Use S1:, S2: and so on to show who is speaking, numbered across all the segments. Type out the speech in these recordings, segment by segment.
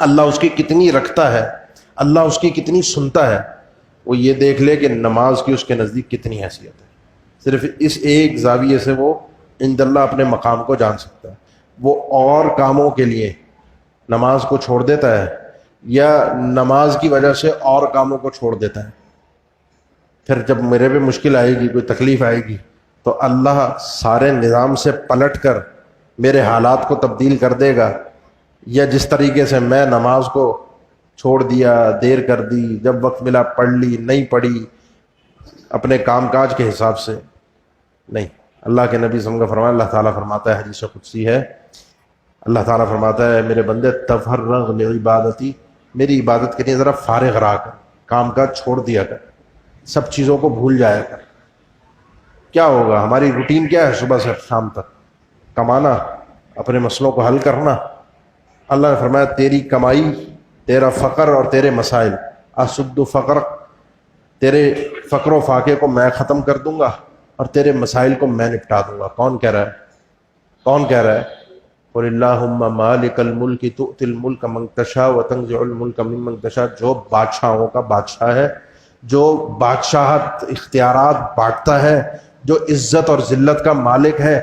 S1: اللہ اس کی کتنی رکھتا ہے، اللہ اس کی کتنی سنتا ہے، وہ یہ دیکھ لے کہ نماز کی اس کے نزدیک کتنی حیثیت ہے۔ صرف اس ایک زاویے سے وہ عند اللہ اپنے مقام کو جان سکتا ہے۔ وہ اور کاموں کے لیے نماز کو چھوڑ دیتا ہے یا نماز کی وجہ سے اور کاموں کو چھوڑ دیتا ہے؟ پھر جب میرے پہ مشکل آئے گی، کوئی تکلیف آئے گی، تو اللہ سارے نظام سے پلٹ کر میرے حالات کو تبدیل کر دے گا، یا جس طریقے سے میں نماز کو چھوڑ دیا، دیر کر دی، جب وقت ملا پڑھ لی، نہیں پڑھی، اپنے کام کاج کے حساب سے نہیں۔ اللہ کے نبی صلی اللہ علیہ وسلم کا فرمان، اللہ تعالیٰ فرماتا ہے، حدیث قدسی ہے، اللہ تعالیٰ فرماتا ہے میرے بندے تفرغ لعبادتی، میری عبادت کے لیے ذرا فارغ رہا کر، کام کاج چھوڑ دیا کر، سب چیزوں کو بھول جایا کر۔ کیا ہوگا؟ ہماری روٹین کیا ہے؟ صبح سے شام تک کمانا، اپنے مسئلوں کو حل کرنا۔ اللہ نے فرمایا تیری کمائی، تیرا فقر اور تیرے مسائل، اسد فقر، تیرے فقر و فاقے کو میں ختم کر دوں گا اور تیرے مسائل کو میں نپٹا دوں گا۔ کون کہہ رہا ہے؟ کون کہہ رہا ہے؟ قل اللہم مالک الملک تؤتی الملک من تشاء وتنزع الملک ممن تشاء، جو بادشاہوں کا بادشاہ ہے، جو بادشاہت اختیارات بانٹتا ہے، جو عزت اور ذلت کا مالک ہے،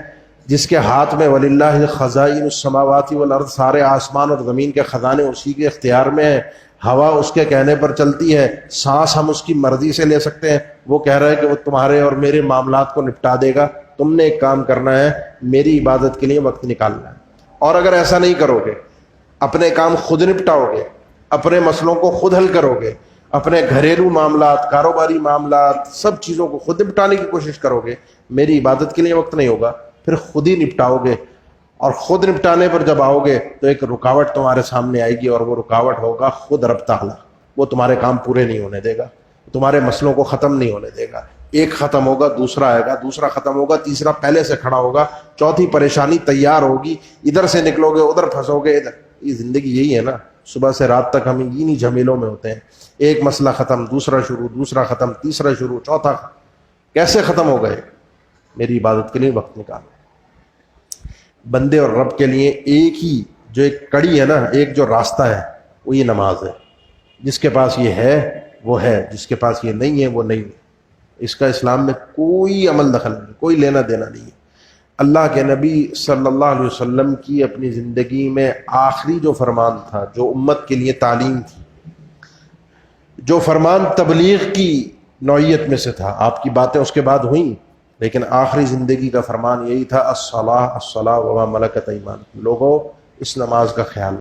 S1: جس کے ہاتھ میں وللہ خزائن السماوات والارض، سارے آسمان اور زمین کے خزانے اسی کے اختیار میں ہیں، ہوا اس کے کہنے پر چلتی ہے، سانس ہم اس کی مرضی سے لے سکتے ہیں۔ وہ کہہ رہا ہے کہ وہ تمہارے اور میرے معاملات کو نپٹا دے گا، تم نے ایک کام کرنا ہے، میری عبادت کے لیے وقت نکالنا ہے۔ اور اگر ایسا نہیں کرو گے، اپنے کام خود نپٹاؤ گے، اپنے مسئلوں کو خود حل کرو گے، اپنے گھریلو معاملات، کاروباری معاملات، سب چیزوں کو خود نپٹانے کی کوشش کرو گے، میری عبادت کے لیے وقت نہیں ہوگا، پھر خود ہی نپٹاؤ گے۔ اور خود نپٹانے پر جب آؤ گے تو ایک رکاوٹ تمہارے سامنے آئے گی، اور وہ رکاوٹ ہوگا خود رب تعالیٰ۔ وہ تمہارے کام پورے نہیں ہونے دے گا، تمہارے مسئلوں کو ختم نہیں ہونے دے گا۔ ایک ختم ہوگا، دوسرا آئے گا، دوسرا ختم ہوگا، تیسرا پہلے سے کھڑا ہوگا، چوتھی پریشانی تیار ہوگی، ادھر سے نکلو گے ادھر پھنسو گے ادھر۔ یہ زندگی یہی ہے نا، صبح سے رات تک ہم انہی جھمیلوں میں ہوتے ہیں۔ ایک مسئلہ ختم، دوسرا شروع، دوسرا ختم، تیسرا شروع، چوتھا ختم۔ کیسے ختم ہو گئے؟ میری عبادت کے لیے وقت نکالو۔ بندے اور رب کے لیے ایک ہی جو ایک کڑی ہے نا، ایک جو راستہ ہے، وہ یہ نماز ہے۔ جس کے پاس یہ ہے وہ ہے، جس کے پاس یہ نہیں ہے وہ نہیں ہے۔ اس کا اسلام میں کوئی عمل دخل نہیں، کوئی لینا دینا نہیں ہے۔ اللہ کے نبی صلی اللہ علیہ وسلم کی اپنی زندگی میں آخری جو فرمان تھا، جو امت کے لیے تعلیم تھی، جو فرمان تبلیغ کی نوعیت میں سے تھا، آپ کی باتیں اس کے بعد ہوئیں، لیکن آخری زندگی کا فرمان یہی تھا، الصلاۃ الصلاۃ وما ملکت ایمانکم، لوگوں اس نماز کا خیال